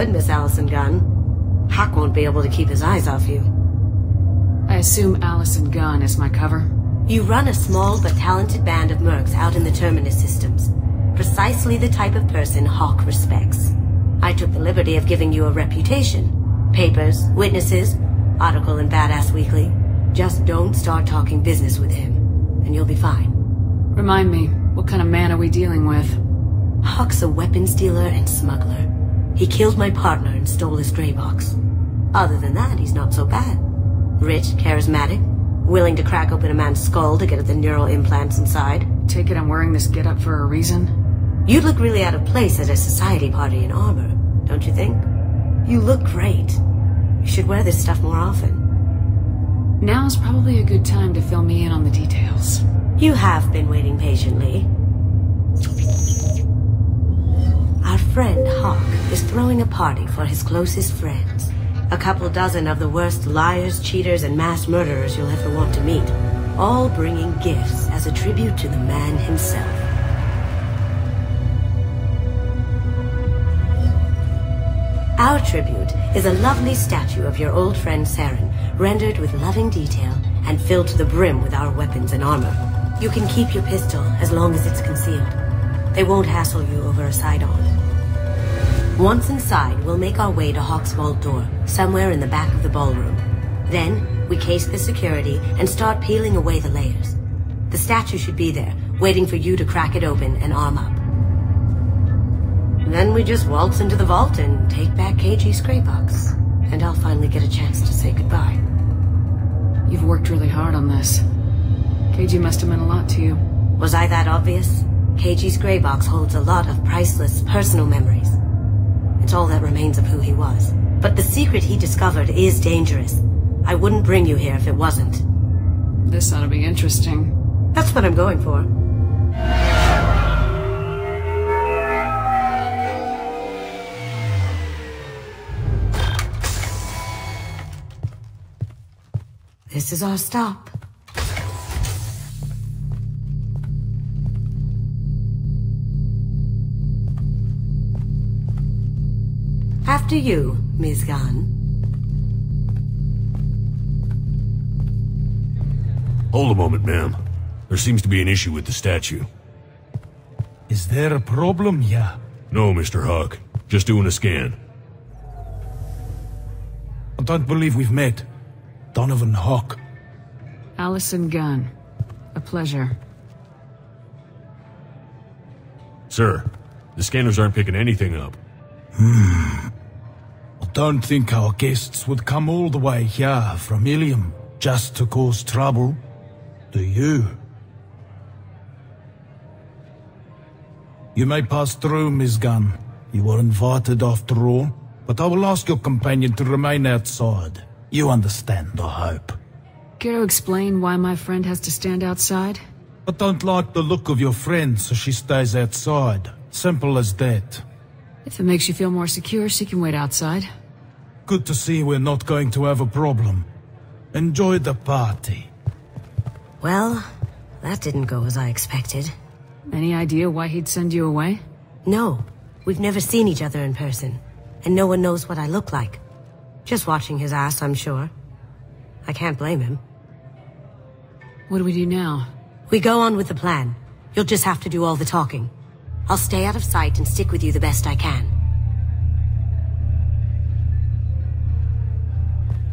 good, Miss Allison Gunn. Hawk won't be able to keep his eyes off you. I assume Allison Gunn is my cover? You run a small but talented band of mercs out in the Terminus systems. Precisely the type of person Hawk respects. I took the liberty of giving you a reputation. Papers, witnesses, article in Badass Weekly. Just don't start talking business with him, and you'll be fine. Remind me, what kind of man are we dealing with? Hawk's a weapons dealer and smuggler. He killed my partner and stole his gray box. Other than that, he's not so bad. Rich, charismatic, willing to crack open a man's skull to get at the neural implants inside. Take it I'm wearing this getup for a reason? You'd look really out of place at a society party in armor, don't you think? You look great. You should wear this stuff more often. Now's probably a good time to fill me in on the details. You have been waiting patiently. Our friend Hawk is throwing a party for his closest friends. A couple dozen of the worst liars, cheaters, and mass murderers you'll ever want to meet. All bringing gifts as a tribute to the man himself. Our tribute is a lovely statue of your old friend Saren, rendered with loving detail and filled to the brim with our weapons and armor. You can keep your pistol as long as it's concealed. They won't hassle you over a side-on. Once inside, we'll make our way to Hawk's vault door, somewhere in the back of the ballroom. Then, we case the security and start peeling away the layers. The statue should be there, waiting for you to crack it open and arm up. Then we just waltz into the vault and take back KG's gray box. And I'll finally get a chance to say goodbye. You've worked really hard on this. KG must have meant a lot to you. Was I that obvious? KG's gray box holds a lot of priceless personal memories. It's all that remains of who he was. But the secret he discovered is dangerous. I wouldn't bring you here if it wasn't. This ought to be interesting. That's what I'm going for. This is our stop. After you, Ms. Gunn. Hold a moment, ma'am. There seems to be an issue with the statue. Is there a problem here? No, Mr. Hawk. Just doing a scan. I don't believe we've met. Donovan Hawk. Allison Gunn. A pleasure. Sir, the scanners aren't picking anything up. I don't think our guests would come all the way here from Ilium just to cause trouble. Do you? You may pass through, Ms. Gunn. You were invited after all, but I will ask your companion to remain outside. You understand, I hope. Care to explain why my friend has to stand outside? I don't like the look of your friend, so she stays outside. Simple as that. If it makes you feel more secure, she can wait outside. Good to see we're not going to have a problem. Enjoy the party. Well, that didn't go as I expected. Any idea why he'd send you away? No, we've never seen each other in person, and no one knows what I look like. Just watching his ass, I'm sure. I can't blame him. What do we do now? We go on with the plan. You'll just have to do all the talking. I'll stay out of sight and stick with you the best I can.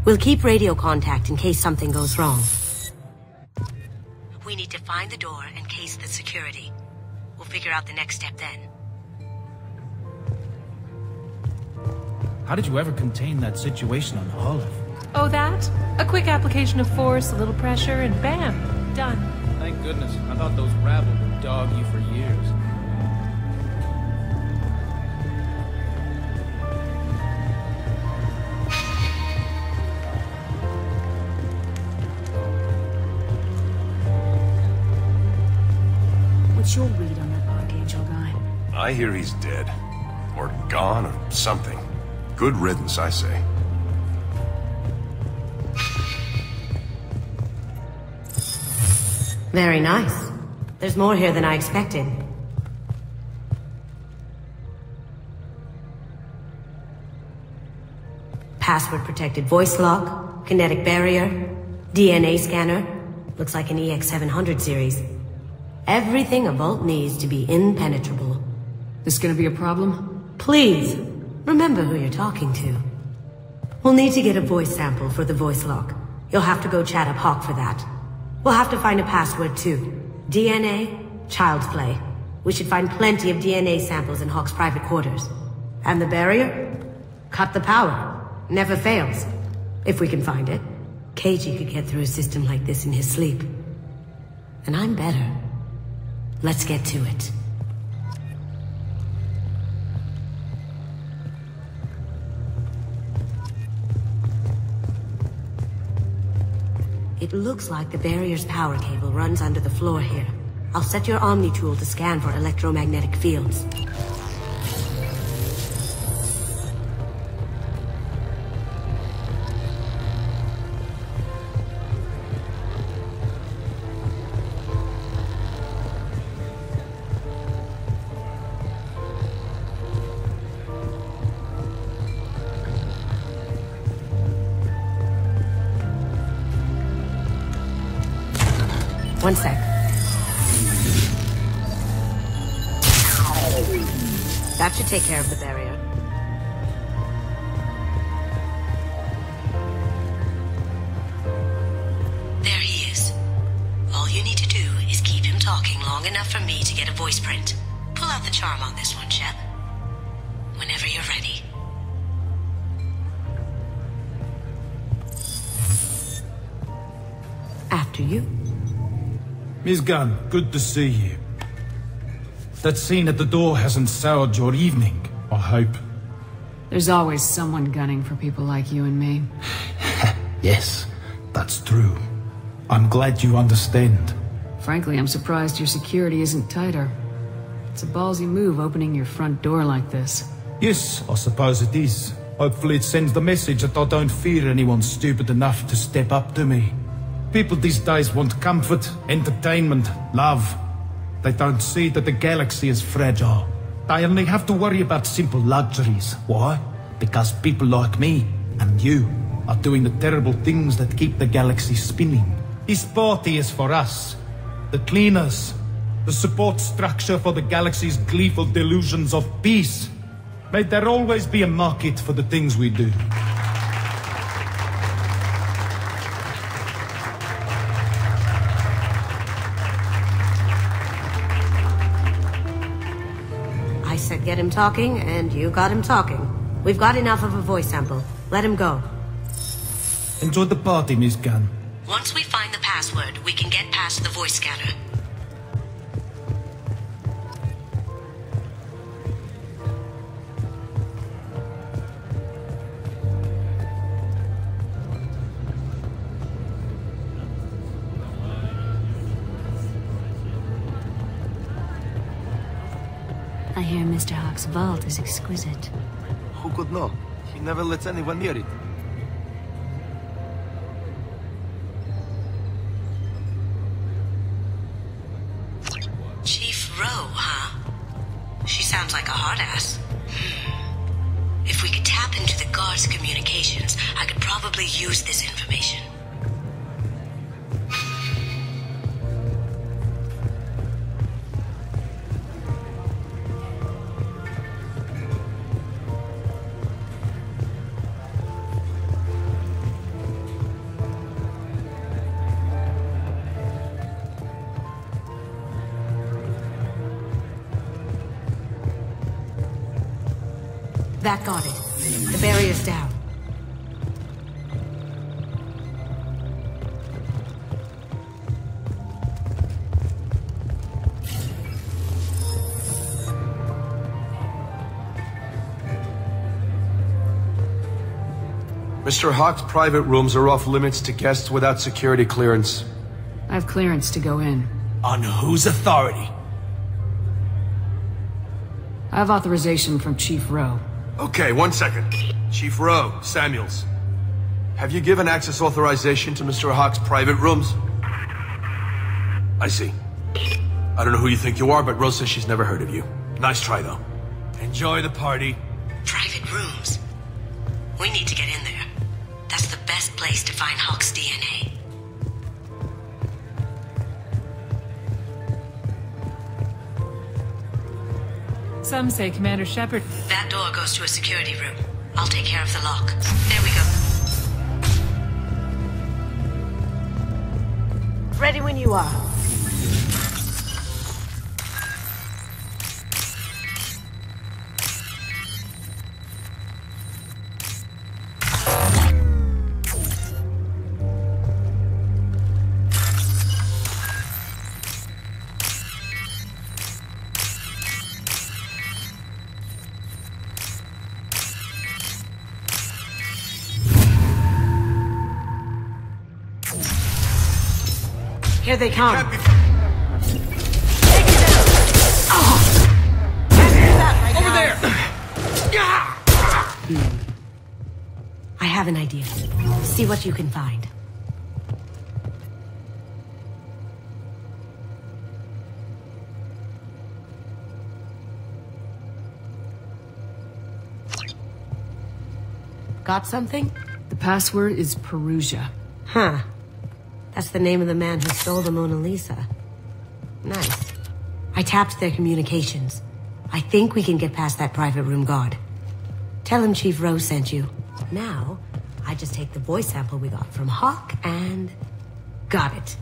We'll keep radio contact in case something goes wrong. We need to find the door and case the security. We'll figure out the next step then. How did you ever contain that situation on Olive? Oh, that? A quick application of force, a little pressure, and bam! Done. Thank goodness. I thought those rabble would dog you for years. What's your read on that Archangel guy? I hear he's dead. Or gone, or something. Good riddance, I say. Very nice. There's more here than I expected. Password-protected voice lock, kinetic barrier, DNA scanner. Looks like an EX700 series. Everything a vault needs to be impenetrable. This gonna be a problem? Please, remember who you're talking to. We'll need to get a voice sample for the voice lock. You'll have to go chat up Hawk for that. We'll have to find a password too. DNA, child's play. We should find plenty of DNA samples in Hawk's private quarters. And the barrier? Cut the power. Never fails. If we can find it. KG could get through a system like this in his sleep. And I'm better. Let's get to it. It looks like the barrier's power cable runs under the floor here. I'll set your Omni tool to scan for electromagnetic fields. One sec. That should take care of the barrier. There he is. All you need to do is keep him talking long enough for me to get a voice print. Pull out the charm on this one, Shep. Whenever you're ready. After you. Miss Gunn, good to see you. That scene at the door hasn't soured your evening, I hope. There's always someone gunning for people like you and me. Yes, that's true. I'm glad you understand. Frankly, I'm surprised your security isn't tighter. It's a ballsy move opening your front door like this. Yes, I suppose it is. Hopefully it sends the message that I don't fear anyone stupid enough to step up to me. People these days want comfort, entertainment, love. They don't see that the galaxy is fragile. They only have to worry about simple luxuries. Why? Because people like me and you are doing the terrible things that keep the galaxy spinning. This party is for us, the cleaners, the support structure for the galaxy's gleeful delusions of peace. May there always be a market for the things we do. I said get him talking, and you got him talking. We've got enough of a voice sample. Let him go. Enjoy the party, Miss Gunn. Once we find the password, we can get past the voice scanner. I hear Mr. Hawk's vault is exquisite. Who could know? He never lets anyone near it. Chief Rowe, huh? She sounds like a hard ass. If we could tap into the guard's communications, I could probably use this information. That got it. The barrier's down. Mr. Hawk's private rooms are off limits to guests without security clearance. I have clearance to go in. On whose authority? I have authorization from Chief Rowe. Okay, 1 second. Chief Rowe, Samuels. Have you given access authorization to Mr. Hawk's private rooms? I see. I don't know who you think you are, but Rose says she's never heard of you. Nice try, though. Enjoy the party. Private rooms. We need to get in there. place to find Hawk's DNA. Some say Commander Shepard... That door goes to a security room. I'll take care of the lock. There we go. Ready when you are. Here they come. Take it down. Oh. Can't do that right now. Over there. I have an idea. See what you can find. Got something? The password is Perugia. Huh. That's the name of the man who stole the Mona Lisa. Nice. I tapped their communications. I think we can get past that private room guard. Tell him Chief Rose sent you. Now, I just take the voice sample we got from Hawk and... got it.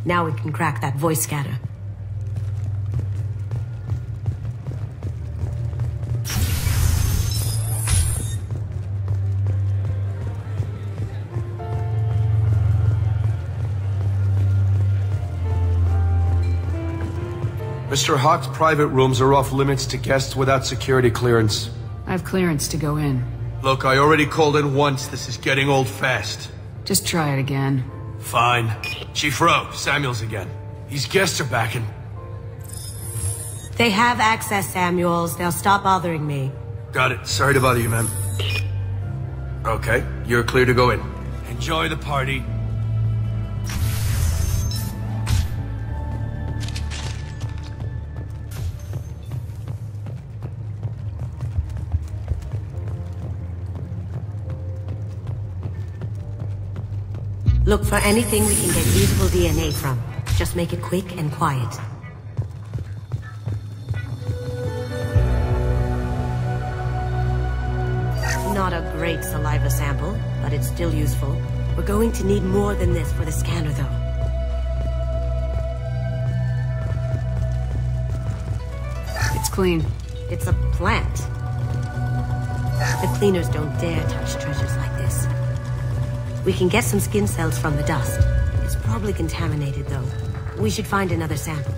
Now we can crack that voice scatter. Mr. Hawk's private rooms are off limits to guests without security clearance. I have clearance to go in. Look, I already called in once. This is getting old fast. Just try it again. Fine. Chief Rowe, Samuels again. These guests are back and... They have access, Samuels. They'll stop bothering me. Got it. Sorry to bother you, ma'am. Okay, you're clear to go in. Enjoy the party. Look for anything we can get usable DNA from. Just make it quick and quiet. Not a great saliva sample, but it's still useful. We're going to need more than this for the scanner, though. It's clean. It's a plant. The cleaners don't dare touch treasures like this. We can get some skin cells from the dust. It's probably contaminated, though. We should find another sample.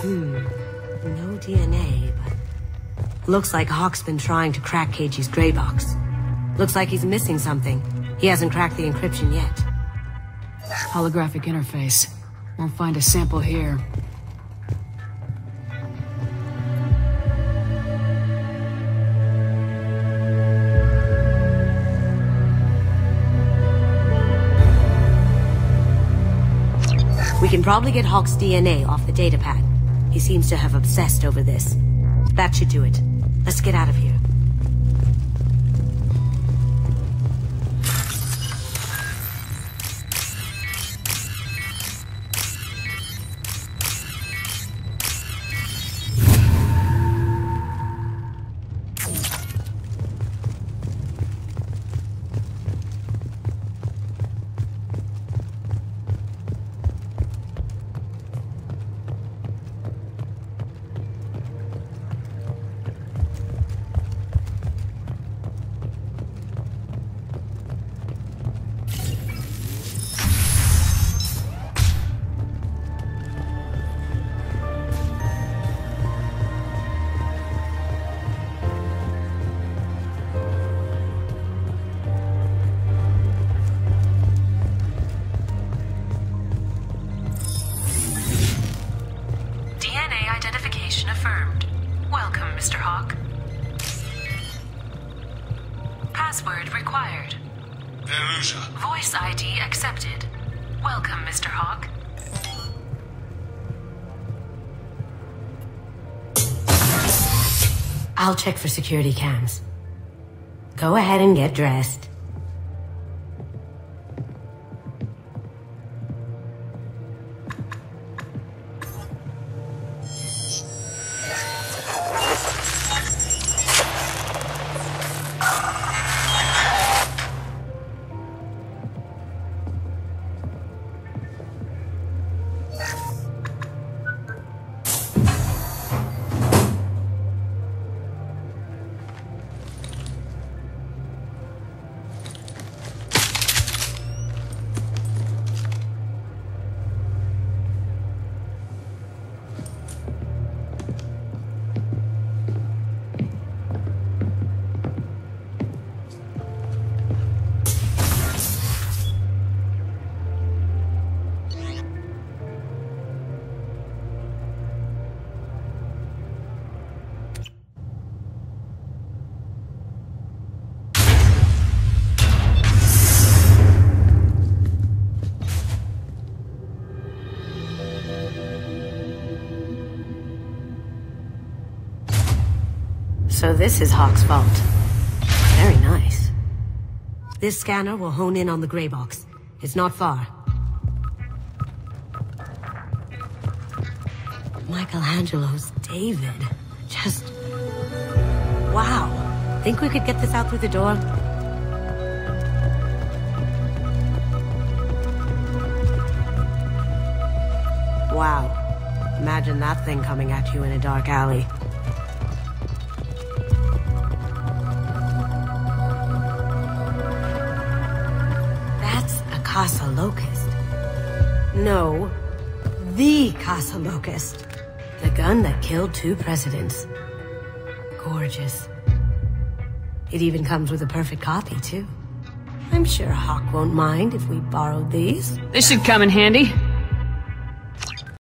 No DNA, but... Looks like Hawk's been trying to crack KG's gray box. Looks like he's missing something. He hasn't cracked the encryption yet. Holographic interface. Won't find a sample here. We can probably get Hawk's DNA off the datapad. He seems to have obsessed over this. That should do it. Let's get out of here. Password required. Perugia. Voice ID accepted. Welcome, Mr. Hawk. I'll check for security cams. Go ahead and get dressed. So this is Hawk's vault. Very nice. This scanner will hone in on the gray box. It's not far. Michelangelo's David. Just... wow. Think we could get this out through the door? Wow. Imagine that thing coming at you in a dark alley. Casa Locust. No, the Casa Locust. The gun that killed 2 presidents. Gorgeous. It even comes with a perfect copy, too. I'm sure Hawk won't mind if we borrowed these. This should come in handy.